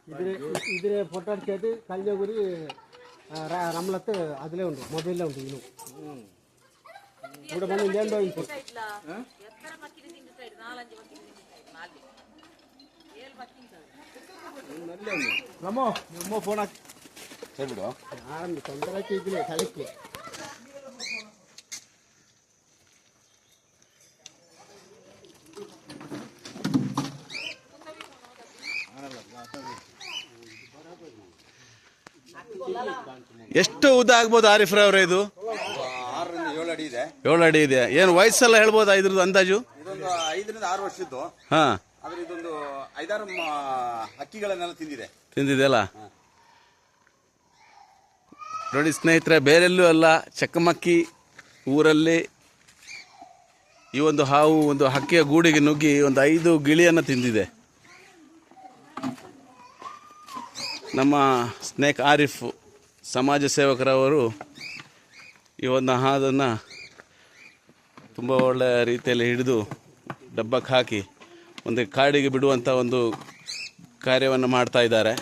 ഇതിന് ഫോട്ടോ അടിച്ചിട്ട് കല്യാകുരി റംലത്ത് അതിലേ ഉണ്ട്, മൊബൈലിലേ ഉണ്ട്. ഇന്നും ഇവിടെ വന്ന് ഇല്ലാണ്ടോ ഇപ്പോൾ ರಮೋ ನಿಮ್ಮ ಫೋನ್ ಹಾಕಿ ಬಿಡು. ತೊಂದರೆ ಇದ್ರೆ ತಲೆಕ್ಕೆ ಎಷ್ಟು ಉದ್ದ ಆಗ್ಬೋದು ಆರಿಫ್ ಅವರೇ? ಇದು 6 ರಿಂದ 7 ಅಡಿ ಇದೆ. 7 ಅಡಿ ಇದೆ. ಏನು ವಯಸ್ಸೆಲ್ಲ ಹೇಳ್ಬೋದಾ ಇದ್ರದ್ದು ಅಂದಾಜು? ಇದೊಂದು 5 ರಿಂದ 6 ವರ್ಷದ್ದು. ಹಾ, ಆದ್ರೆ ಇದೊಂದು 5-6 ಹಕ್ಕಿಗಳನ್ನೆಲ್ಲ ತಿಂದಿದೆಯಲ್ಲ. ನೋಡಿ ಸ್ನೇಹಿತರೆ, ಬೇರೆಲ್ಲೂ ಅಲ್ಲ, ಚಕ್ಕಮಕ್ಕಿ ಊರಲ್ಲಿ ಈ ಒಂದು ಹಾವು ಒಂದು ಹಕ್ಕಿಯ ಗೂಡಿಗೆ ನುಗ್ಗಿ ಒಂದು 5 ಗಿಳಿಯನ್ನು ತಿಂದಿದೆ. ನಮ್ಮ ಸ್ನೇಕ್ ಆರಿಫ್ ಸಮಾಜ ಸೇವಕರವರು ಈ ಒಂದು ಹಾದನ್ನು ತುಂಬ ಒಳ್ಳೆಯ ರೀತಿಯಲ್ಲಿ ಹಿಡಿದು ಡಬ್ಬಕ್ಕೆ ಹಾಕಿ ಒಂದು ಕಾಡಿಗೆ ಬಿಡುವಂಥ ಒಂದು ಕಾರ್ಯವನ್ನು ಮಾಡ್ತಾ ಇದ್ದಾರೆ.